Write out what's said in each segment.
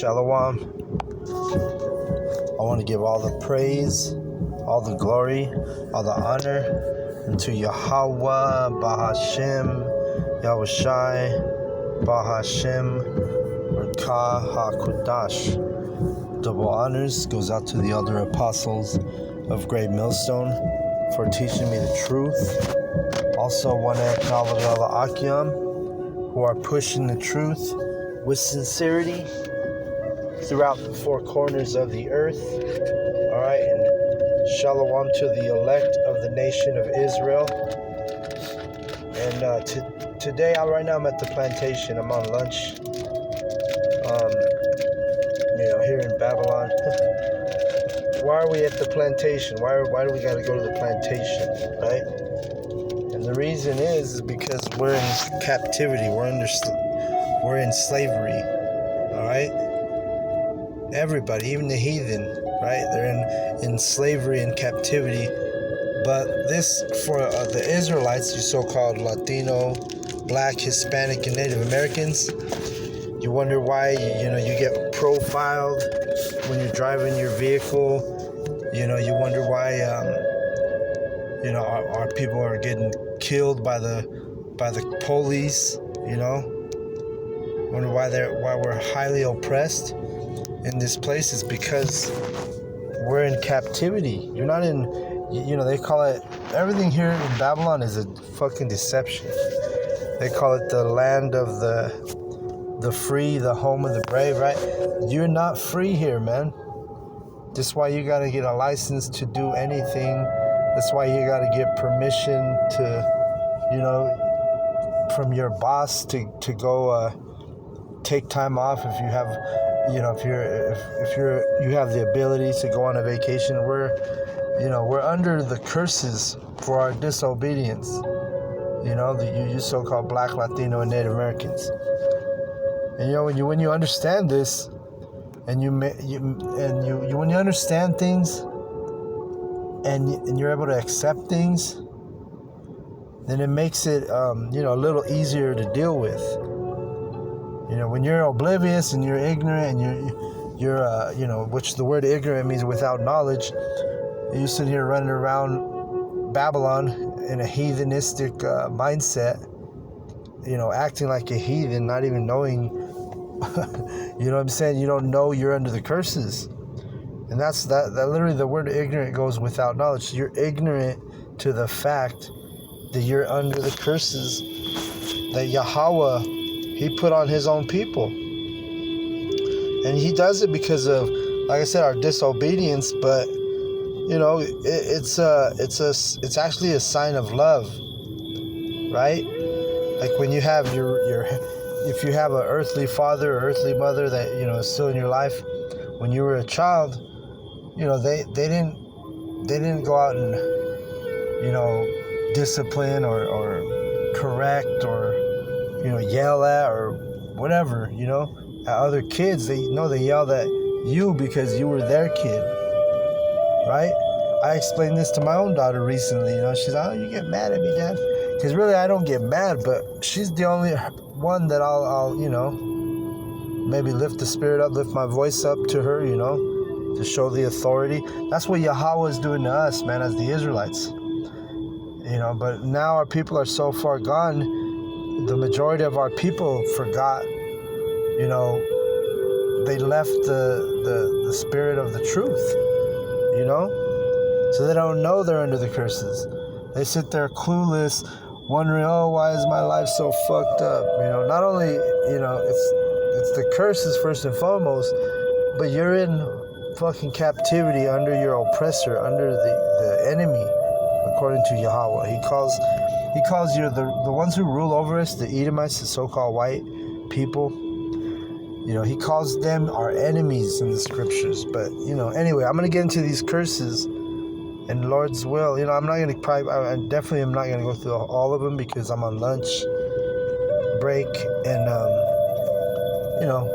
Shalom. I want to give all the praise, all the glory, all the honor unto Yahweh, Bahashem, Yahushai, Bahashem, Rakah HaKudash. Double honors goes out to the elder apostles of Great Millstone for teaching me the truth. Also want to acknowledge all the Akim who are pushing the truth with sincerity throughout the four corners of the earth. All right, and shalom to the elect of the nation of Israel. And today, right now I'm at the plantation. I'm on lunch. Here in Babylon. Why are we at the plantation? Why do we got to go to the plantation, right? And the reason is because we're in captivity. We're in slavery. All right. Everybody, even the heathen, right? They're in slavery and captivity. But this, for the Israelites, you so-called Latino, Black, Hispanic, and Native Americans, you wonder why you get profiled when you're driving your vehicle. You wonder why our people are getting killed by the police. Wonder why we're highly oppressed in this place. Is because we're in captivity. You're not in. They call it, everything here in Babylon is a fucking deception. They call it the land of the free, the home of the brave, right? You're not free here, man. That's why you gotta get a license to do anything. That's why you gotta get permission to, from your boss to go take time off if you have, if you have the ability to go on a vacation. We're under the curses for our disobedience. You so-called Black, Latino, and Native Americans. And when you understand this, and when you understand things, and you're able to accept things, then it makes it a little easier to deal with. When you're oblivious and you're ignorant and you're which the word ignorant means without knowledge, you sit here running around Babylon in a heathenistic mindset, acting like a heathen, not even knowing. You know what I'm saying? You don't know you're under the curses. And that's that literally the word ignorant goes without knowledge. So you're ignorant to the fact that you're under the curses that Yahweh, he put on his own people. And he does it because of, like I said, our disobedience, but it's actually a sign of love, right? Like when you have if you have an earthly father or earthly mother that is still in your life, when you were a child, they didn't go out and discipline or correct or yell at or whatever at other kids. They yelled at you because you were their kid, right? I explained this to my own daughter recently. She's like, "Oh, you get mad at me, Dad?" Because really, I don't get mad, but she's the only one that I'll maybe lift the spirit up, lift my voice up to her, to show the authority. That's what Yahweh is doing to us, man, as the Israelites. But now our people are so far gone, the majority of our people forgot, they left the spirit of the truth, so they don't know they're under the curses. They sit there clueless, wondering, oh, why is my life so fucked up? Not only, it's the curses first and foremost, but you're in fucking captivity under your oppressor, under the enemy, according to Yahweh. He calls you the ones who rule over us, the Edomites, the so-called white people. He calls them our enemies in the scriptures. But, anyway, I'm going to get into these curses. And Lord's will, I'm definitely am not going to go through all of them because I'm on lunch break. And,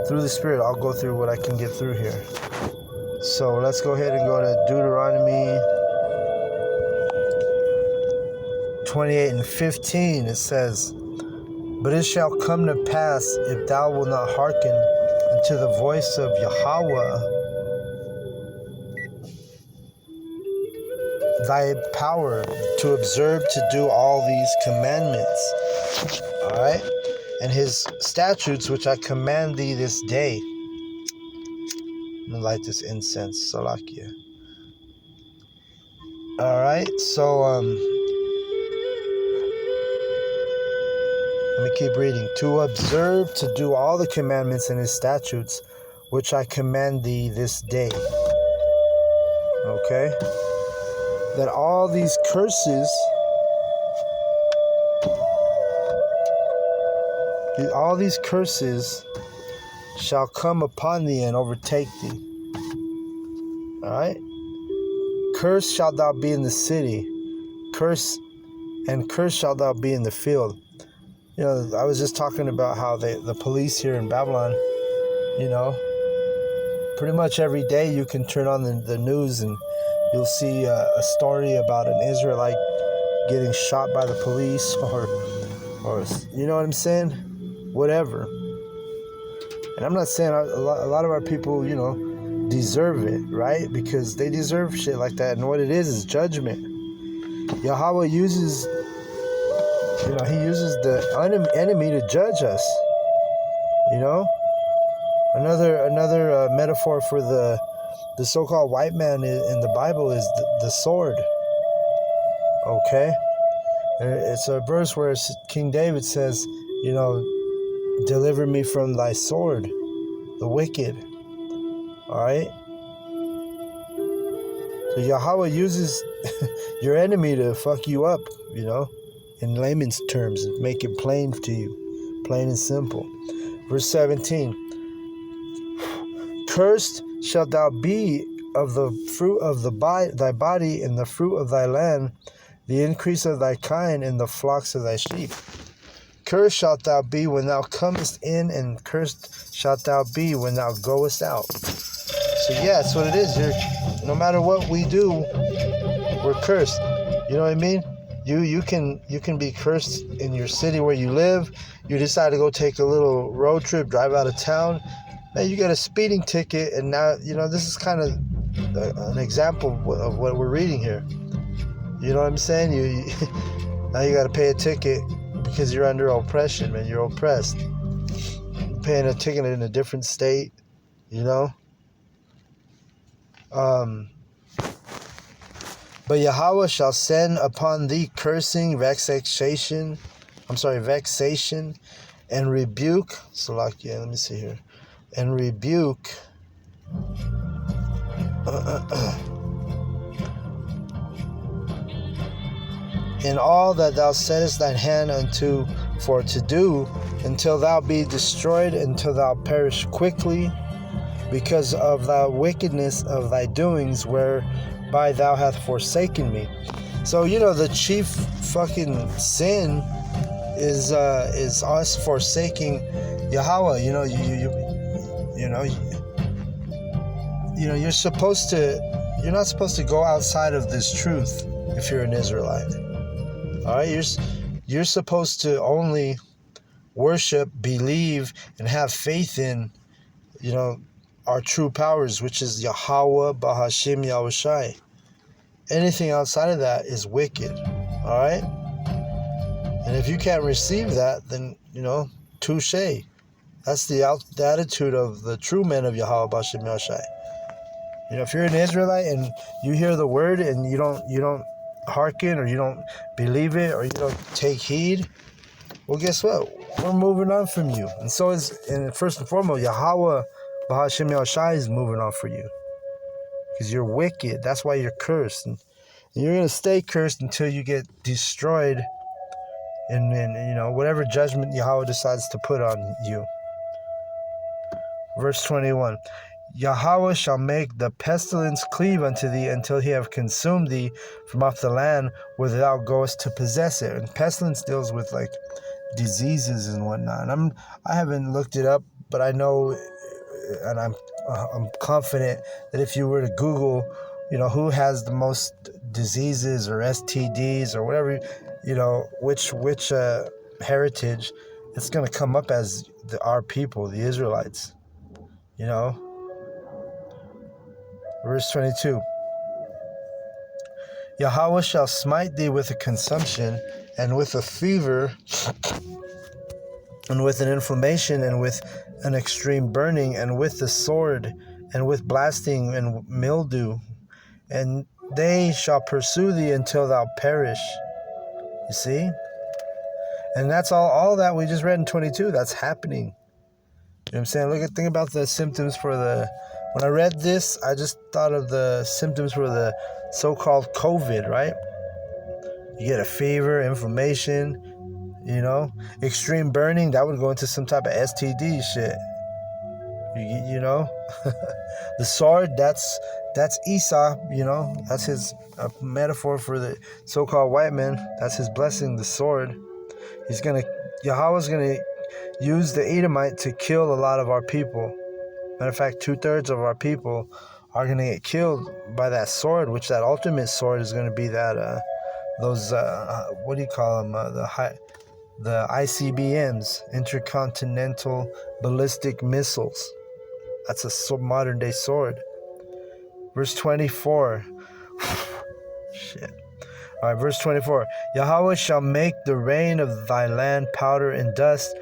through the Spirit, I'll go through what I can get through here. So let's go ahead and go to Deuteronomy 28:15. It says, "But it shall come to pass, if thou wilt not hearken and to the voice of Yahweh, thy power to observe to do all these commandments. All right? And his statutes, which I command thee this day. I'm going to light this incense, Salakia. All right? So, let me keep reading. To observe to do all the commandments and his statutes, which I command thee this day. Okay? That all these curses, shall come upon thee and overtake thee. Alright? Cursed shalt thou be in the city, cursed shalt thou be in the field. You know, I was just talking about how the police here in Babylon, you know, pretty much every day you can turn on the news and you'll see a story about an Israelite getting shot by the police or you know what I'm saying? Whatever. And I'm not saying a lot of our people, you know, deserve it, right? Because they deserve shit like that. And what it is judgment. Yahweh uses, you know, he uses the enemy to judge us. You know? Another metaphor for the so-called white man in the Bible is the sword. Okay? It's a verse where King David says, you know, deliver me from thy sword, the wicked. Alright? So Yahweh uses your enemy to fuck you up, you know, in layman's terms, and make it plain to you, plain and simple. Verse 17. Cursed shalt thou be of the fruit of thy body, and the fruit of thy land, the increase of thy kind, and the flocks of thy sheep. Cursed shalt thou be when thou comest in, and cursed shalt thou be when thou goest out. So yeah, that's what it is. No matter what we do, we're cursed. You know what I mean? You can be cursed in your city where you live. You decide to go take a little road trip, drive out of town. Now you get a speeding ticket, and now, you know, this is kind of an example of what we're reading here. You know what I'm saying? Now you got to pay a ticket because you're under oppression, man. You're oppressed. You're paying a ticket in a different state, you know? But Yahweh shall send upon thee cursing, vexation, and rebuke. Salakia, let me see here. And rebuke. In all that thou settest thine hand unto for to do, until thou be destroyed, until thou perish quickly, because of the wickedness of thy doings, whereby thou hast forsaken me. So, you know, the chief fucking sin is us forsaking Yahweh. You know, you're not supposed to go outside of this truth if you're an Israelite. All right, you're supposed to only worship, believe, and have faith in, you know, our true powers, which is Yahweh, Bahashim, Yahushai. Anything outside of that is wicked. All right? And if you can't receive that, then, you know, touche. That's the attitude of the true men of Yahweh, Bahashim, Yahushai. You know, if you're an Israelite and you hear the word and you don't hearken, or you don't believe it, or you don't take heed, well, guess what? We're moving on from you. And so and first and foremost, Yahweh, Bahashim Yahushai is moving on for you. Because you're wicked. That's why you're cursed. And you're going to stay cursed until you get destroyed in, you know, whatever judgment Yahweh decides to put on you. Verse 21. Yahweh shall make the pestilence cleave unto thee until he have consumed thee from off the land where thou goest to possess it. And pestilence deals with like diseases and whatnot. And I haven't looked it up, but I know, and I'm confident that if you were to Google, you know, who has the most diseases or STDs or whatever, you know, which heritage, it's going to come up as our people, the Israelites. You know, verse 22. Yahweh shall smite thee with a consumption, and with a fever, and with an inflammation, and with an extreme burning, and with the sword, and with blasting and mildew, and they shall pursue thee until thou perish. You see? And that's all that we just read in 22. That's happening. You know what I'm saying? Think about the symptoms when I read this, I just thought of the symptoms for the so-called COVID, right? You get a fever, inflammation, extreme burning. That would go into some type of STD shit. You know? The sword, that's Esau, that's his metaphor for the so-called white man. That's his blessing, the sword. Yahweh's gonna use the Edomite to kill a lot of our people. Matter of fact, 2/3 of our people are going to get killed by that sword, which that ultimate sword is going to be that, what do you call them? The ICBMs, Intercontinental Ballistic Missiles. That's a modern day sword. Verse 24. Shit. All right, verse 24. Yahweh shall make the rain of thy land powder and dust.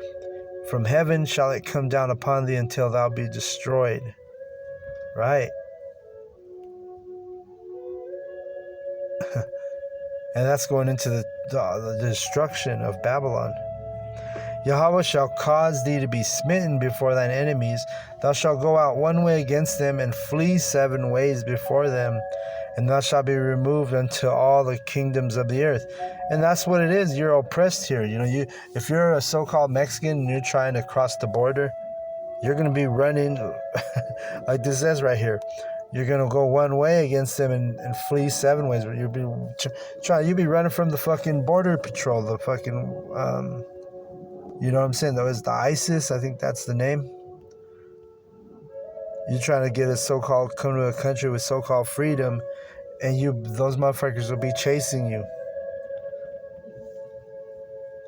From heaven shall it come down upon thee until thou be destroyed. Right. And that's going into the destruction of Babylon. Yahweh shall cause thee to be smitten before thine enemies. Thou shalt go out one way against them, and flee 7 ways before them. And thou shalt be removed unto all the kingdoms of the earth. And that's what it is. You're oppressed here. If you're a so-called Mexican and you're trying to cross the border, you're going to be running, like this says right here. You're going to go one way against them and flee 7 ways. You'll be running from the fucking border patrol, the fucking, you know what I'm saying? That was the ISIS. I think that's the name. You're trying to get come to a country with so-called freedom, and those motherfuckers will be chasing you.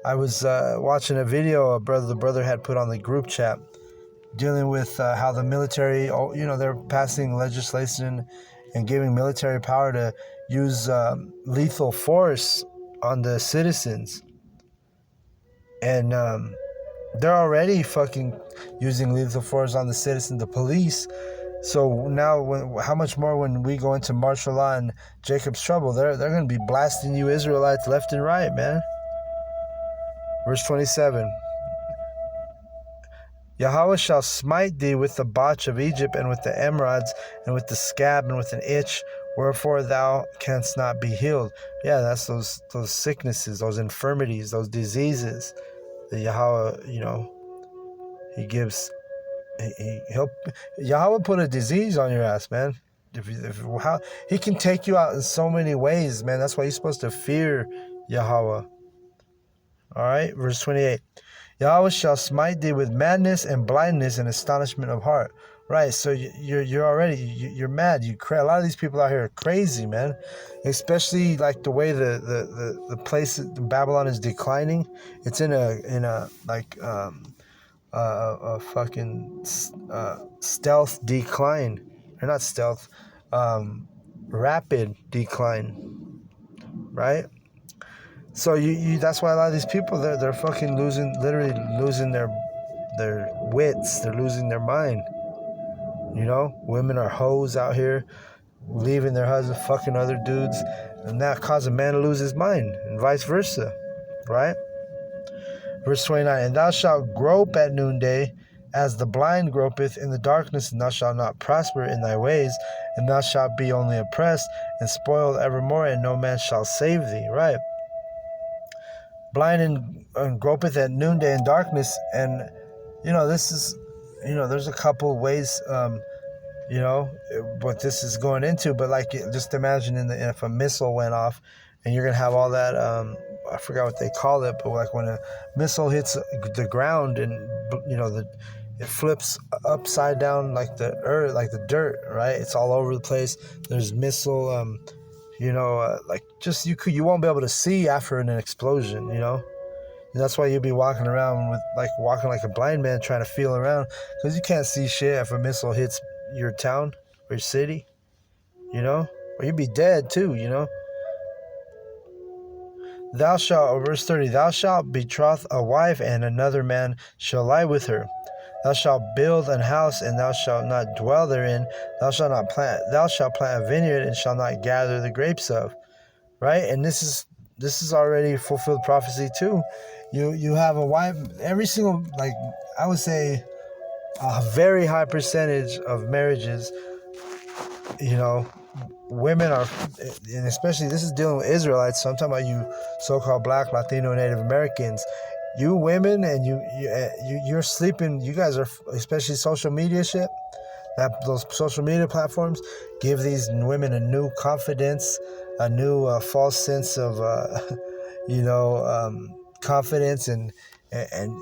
I was watching a video the brother had put on the group chat, dealing with how the military, they're passing legislation and giving military power to use lethal force on the citizens. And they're already fucking using lethal force on the citizens, the police. So now, how much more when we go into martial law and Jacob's trouble? They're going to be blasting you Israelites left and right, man. Verse 27. Yahweh shall smite thee with the botch of Egypt, and with the emerods, and with the scab, and with an itch, wherefore thou canst not be healed. Yeah, that's those sicknesses, those infirmities, those diseases that Yahweh, he gives. Yahweh put a disease on your ass, man. He can take you out in so many ways, man. That's why you're supposed to fear Yahweh. All right, verse 28. Yahweh shall smite thee with madness and blindness and astonishment of heart. Right, so you're already you're mad. A lot of these people out here are crazy, man. Especially like the way the place Babylon is declining. It's in a fucking stealth decline, or not stealth, rapid decline, right? So that's why a lot of these people they're fucking literally losing their wits. They're losing their mind. Women are hoes out here, leaving their husband, fucking other dudes, and that causes a man to lose his mind, and vice versa, right? Verse 29, and thou shalt grope at noonday, as the blind gropeth in the darkness, and thou shalt not prosper in thy ways, and thou shalt be only oppressed and spoiled evermore, and no man shall save thee, right? Blind and gropeth at noonday in darkness, and this is, there's a couple ways, what this is going into, but like, just imagine if a missile went off, and you're gonna have all that, I forgot what they call it, but like when a missile hits the ground, and it flips upside down like the earth, like the dirt, right? It's all over the place. There's missile, you won't be able to see after an explosion, And that's why you'll be walking around walking like a blind man trying to feel around, because you can't see shit if a missile hits your town or your city, or you'd be dead too, Thou shalt, verse 30, thou shalt betroth a wife, and another man shall lie with her. Thou shalt build an house, and thou shalt not dwell therein. Thou shalt plant a vineyard, and shalt not gather the grapes of. Right? And this is already fulfilled prophecy too. You have a wife, every single, I would say a very high percentage of marriages, women are, and especially this is dealing with Israelites, so I'm talking about you so-called Black, Latino, Native Americans. You women, and you're sleeping. You guys are, especially social media shit. Those social media platforms give these women a new confidence, a new false sense of, confidence, and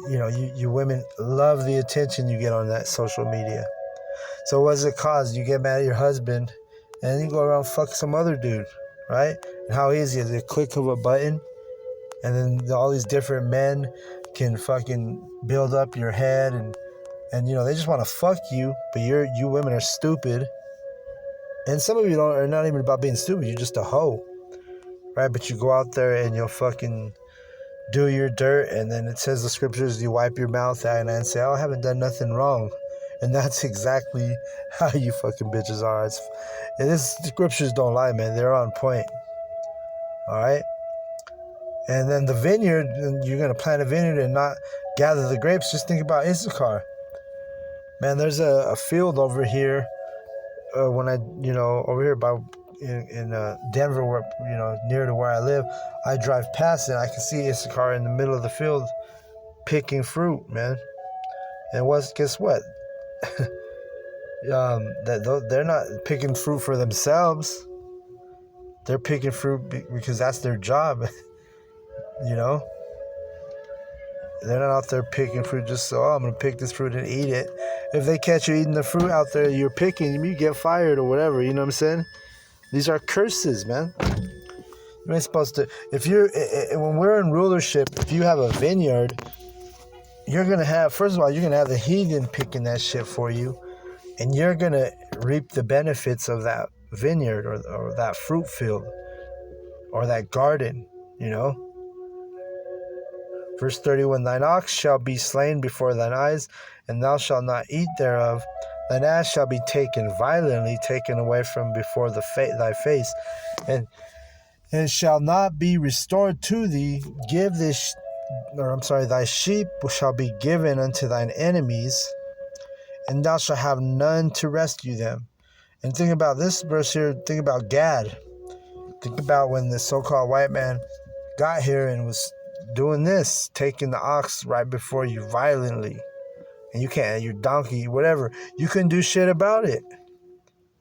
you women love the attention you get on that social media. So what does it cause? You get mad at your husband, and you go around fuck some other dude, right? And how easy is it? A click of a button, and then all these different men can fucking build up your head, and they just want to fuck you, but you women are stupid. And some of you are not even about being stupid, you're just a hoe, right? But you go out there and you'll fucking do your dirt, and then it says the scriptures, you wipe your mouth out and say, I haven't done nothing wrong. And that's exactly how you fucking bitches are. The scriptures don't lie, man. They're on point. All right? And then the vineyard, you're going to plant a vineyard and not gather the grapes. Just think about Issachar. Man, there's a field over here over here by in Denver, where, near to where I live. I drive past it, I can see Issachar in the middle of the field picking fruit, man. And guess what? That they're not picking fruit for themselves. They're picking fruit because that's their job. They're not out there picking fruit just so, I'm going to pick this fruit and eat it. If they catch you eating the fruit out there you're picking, you get fired or whatever, you know what I'm saying? These are curses, man. You're not supposed to, when we're in rulership, if you have a vineyard, you're going to have, first of all, you're going to have the heathen picking that shit for you, and you're going to reap the benefits of that vineyard or that fruit field or that garden, Verse 31, thine ox shall be slain before thine eyes, and thou shalt not eat thereof. Thine ass shall be violently taken away from before thy face, and it shall not be restored to thee. Thy sheep shall be given unto thine enemies, and thou shalt have none to rescue them. And think about this verse here, think about Gad. Think about when the so-called white man got here and was doing this, taking the ox right before you violently, and you can't, your donkey, whatever, you couldn't do shit about it,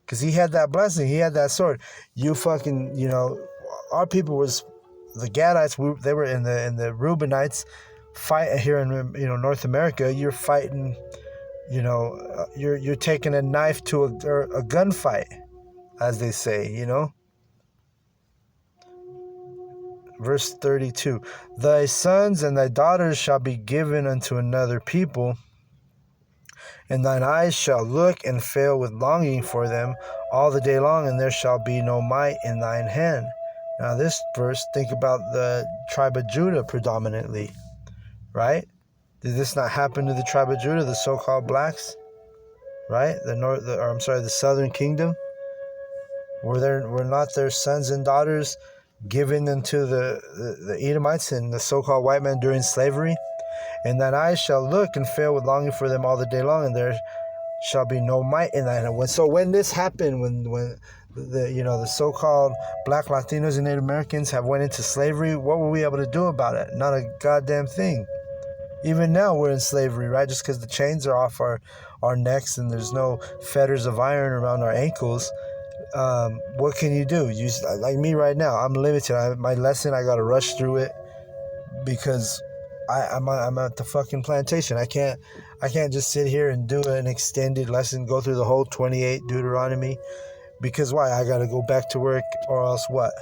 because he had that blessing, he had that sword. You fucking, our people was the Gadites. They were in the Reubenites fight here in North America. You're fighting, you're taking a knife to a gunfight, as they say, Verse 32, thy sons and thy daughters shall be given unto another people, and thine eyes shall look and fail with longing for them all the day long, and there shall be no might in thine hand. Now this verse, think about the tribe of Judah predominantly, right? Did this not happen to the tribe of Judah, the so-called blacks, right? The southern kingdom? Were not their sons and daughters given unto the Edomites and the so-called white men during slavery? And thine eyes shall look and fail with longing for them all the day long, and there shall be no might in thine hand. So when this happened, when the so-called Black, Latinos, and Native Americans have went into slavery, what were we able to do about it? Not a goddamn thing. Even now we're in slavery, right? Just because the chains are off our necks and there's no fetters of iron around our ankles. What can you do? Like me right now, I'm limited. My lesson, I gotta rush through it because I'm at the fucking plantation. I can't just sit here and do an extended lesson, go through the whole 28 Deuteronomy, because why? I gotta go back to work, or else what?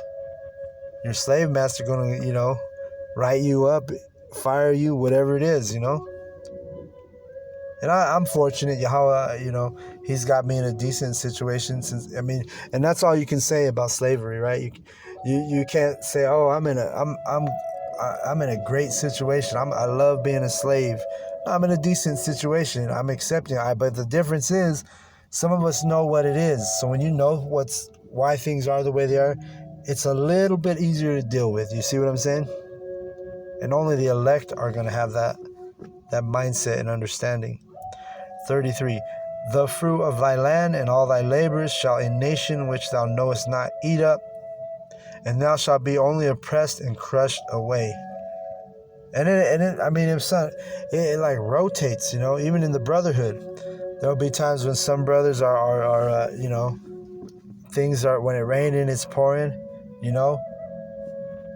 Your slave master gonna, write you up fire you, whatever it is, And I'm fortunate, Yahweh, He's got me in a decent situation. And that's all you can say about slavery, right? You can't say, oh, I'm in a great situation. I love being a slave. I'm in a decent situation. I'm accepting. But the difference is, some of us know what it is. So when you know why things are the way they are, it's a little bit easier to deal with. You see what I'm saying? And only the elect are going to have that mindset and understanding. 33. The fruit of thy land and all thy labors shall a nation which thou knowest not eat up, and thou shalt be only oppressed and crushed away. And it like rotates, even in the brotherhood. There'll be times when some brothers are things are, when it rains and it's pouring,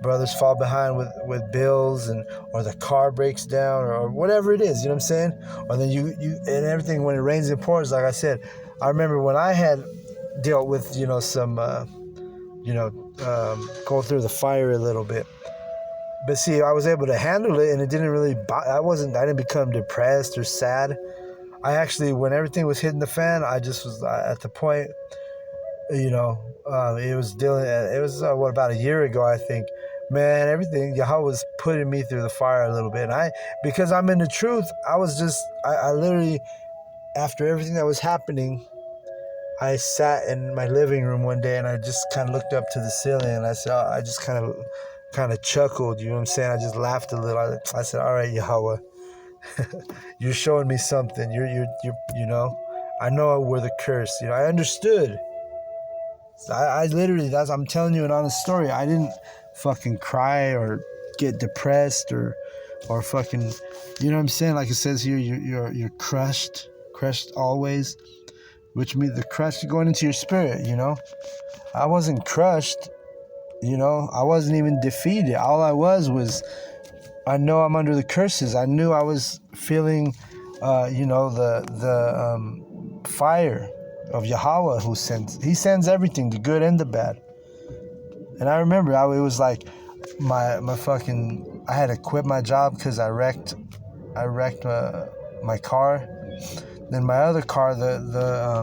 brothers fall behind with bills, or the car breaks down, or whatever it is, you know what I'm saying? Or then you and everything, when it rains and pours, like I said, I remember when I had dealt with, some, go through the fire a little bit. But see, I was able to handle it, and it didn't really, I didn't become depressed or sad. I actually, when everything was hitting the fan, I just was at the point, it was about a year ago, I think. Man, everything, Yahweh was putting me through the fire a little bit. And because I'm in the truth, I literally, after everything that was happening, I sat in my living room one day and I just kind of looked up to the ceiling and I said, I just kind of chuckled, you know what I'm saying? I just laughed a little. I said, all right, Yahweh, you're showing me something. I know we're the curse. I understood. I literally, I'm telling you an honest story. I didn't fucking cry or get depressed or fucking, you know what I'm saying? Like it says here, you're crushed always, which means the crushed going into your spirit, I wasn't crushed, I wasn't even defeated. All I was, I know I'm under the curses. I knew I was feeling, the fire of Yahweh He sends everything, the good and the bad. And I remember it was like my fucking, I had to quit my job because I wrecked my car. Then my other car, the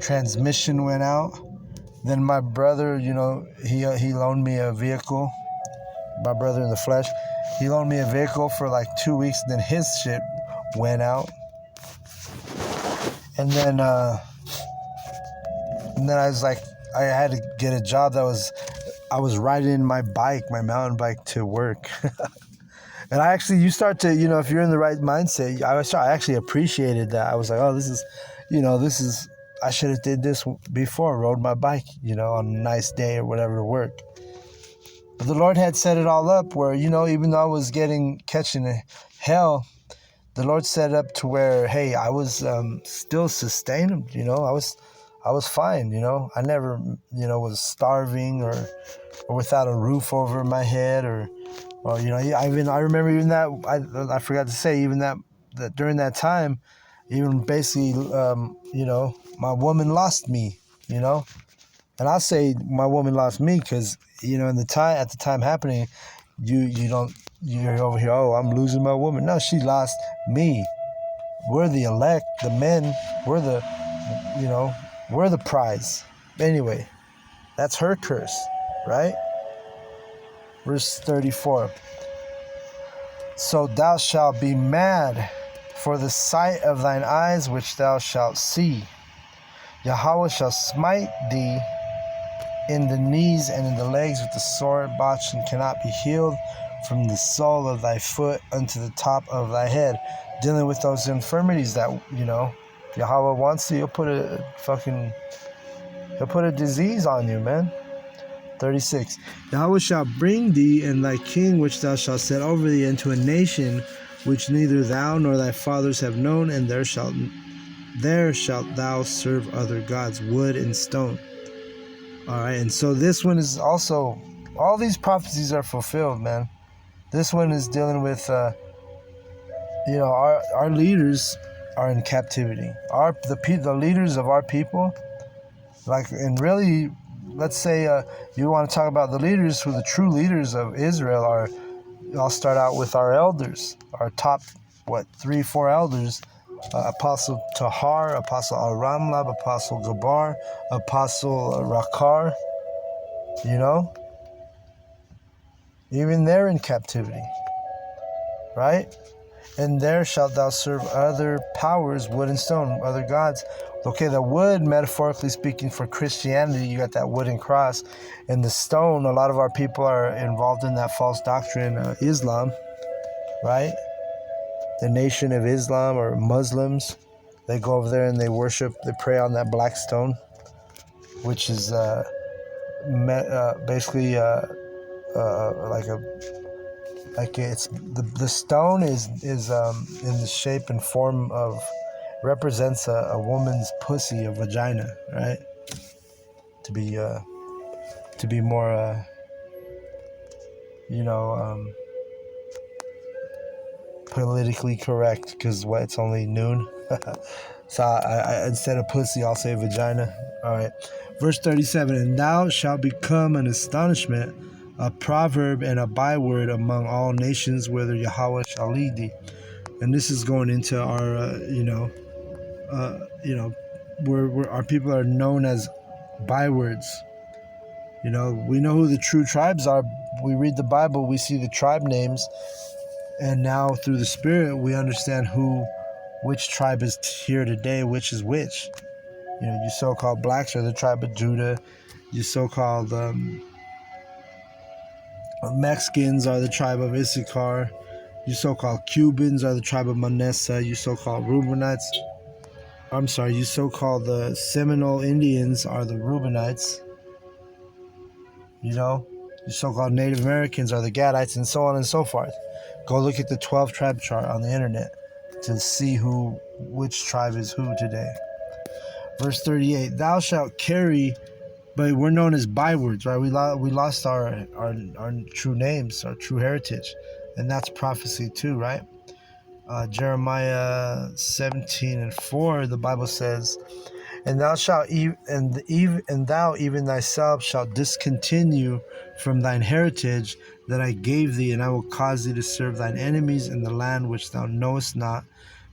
transmission went out. Then my brother, he loaned me a vehicle. My brother in the flesh, he loaned me a vehicle for like 2 weeks. Then his shit went out. And then I was like, I had to get a job I was riding my mountain bike to work. And you start to, if you're in the right mindset, I actually appreciated that. I was like, oh, this is, I should have did this before, rode my bike, on a nice day or whatever to work. But the Lord had set it all up where, even though I was catching hell, the Lord set it up to where, hey, I was still sustainable, I was fine, I never, was starving or without a roof over my head or I remember even that, I forgot to say, even that during that time, even basically, my woman lost me, and I'll say my woman lost me because, at the time happening, you're over here, oh, I'm losing my woman. No, she lost me. We're the elect, the men, we're the prize. Anyway, that's her curse, right? Verse 34. So thou shalt be mad for the sight of thine eyes which thou shalt see. Yahweh shall smite thee in the knees and in the legs with the sword, botched and cannot be healed, from the sole of thy foot unto the top of thy head. Dealing with those infirmities that, Yahweh wants to, he'll put a disease on you, man. 36. Yahweh shall bring thee and thy king which thou shalt set over thee into a nation which neither thou nor thy fathers have known, and there shalt thou serve other gods, wood and stone. All right, and so this one is also, all these prophecies are fulfilled, man. This one is dealing with, our leaders are in captivity. The leaders of our people, and really, let's say you want to talk about the leaders, who the true leaders of Israel are, I'll start out with our elders, our top, 3-4 elders. Apostle Tahar, Apostle Al-Ramlab, Apostle Gabar, Apostle Rakar, even they're in captivity, right? And there shalt thou serve other powers, wood and stone, other gods. Okay, the wood, metaphorically speaking, for Christianity, you got that wooden cross. And the stone, a lot of our people are involved in that false doctrine, Islam, right? The Nation of Islam or Muslims, they go over there and they pray on that black stone, which is basically it's the stone is in the shape and form of, represents a woman's pussy, a vagina, right? To be more politically correct, because it's only noon. So I instead of pussy, I'll say vagina. All right. Verse 37, and thou shalt become an astonishment, a proverb and a byword among all nations, whither Yahweh shall lead thee. And this is going into our, where our people are known as bywords. We know who the true tribes are. We read the Bible, we see the tribe names, and now through the Spirit, we understand which tribe is here today, which is which. You so-called blacks are the tribe of Judah. You so-called Mexicans are the tribe of Issachar. You so-called Cubans are the tribe of Manasseh. You so-called you so-called the Seminole Indians are the Reubenites. You so-called Native Americans are the Gadites, and so on and so forth. Go look at the 12 tribe chart on the internet to see which tribe is who today. Verse 38, thou shalt carry, but we're known as bywords, right? We lost our true names, our true heritage, and that's prophecy too, right? Jeremiah 17:4, the Bible says, and thou shalt and thou even thyself shalt discontinue from thine heritage that I gave thee, and I will cause thee to serve thine enemies in the land which thou knowest not,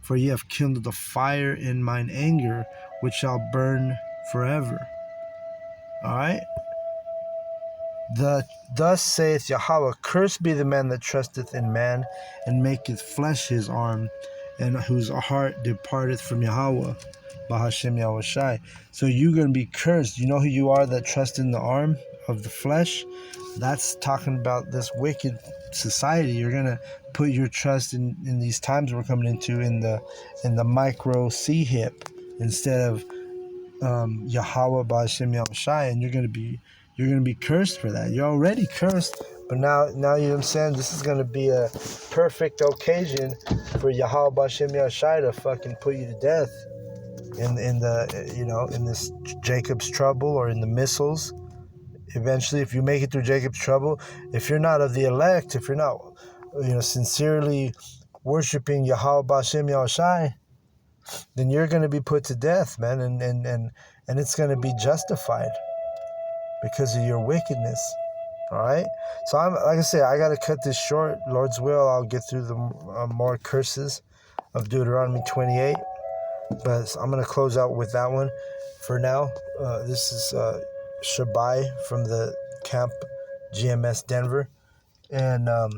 for ye have kindled a fire in mine anger, which shall burn forever. All right. Thus saith Yahweh, cursed be the man that trusteth in man, and maketh flesh his arm, and whose heart departeth from Yahweh. Bahashem Yahushai. So you're going to be cursed. You know who you are that trust in the arm of the flesh? That's talking about this wicked society. You're going to put your trust in these times we're coming into in the micro C-hip instead of Yahweh Bahashem Yahushai, and you're going to be cursed for that. You're already cursed, but now you know what I'm saying? This is going to be a perfect occasion for Yahweh Bahashem Yahushai to fucking put you to death in this Jacob's trouble, or in the missiles. Eventually, if you make it through Jacob's trouble, if you're not of the elect, if you're not sincerely worshiping Yahweh Bahashem Yahushai, then you're going to be put to death, man, and it's going to be justified because of your wickedness. All right. So like I say, I got to cut this short. Lord's will, I'll get through the more curses of Deuteronomy 28. But I'm going to close out with that one for now. This is Shabai from the camp GMS Denver. And I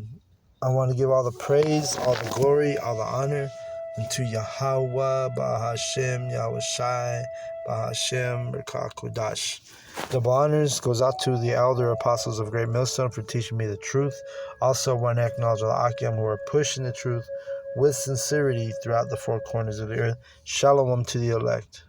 want to give all the praise, all the glory, all the honor unto Yahweh, Bahashem, Yahushai, Bahashem, Rekakodash. Double honors goes out to the elder apostles of Great Millstone for teaching me the truth. Also want to acknowledge the Akim who are pushing the truth with sincerity throughout the four corners of the earth. Shalom to the elect.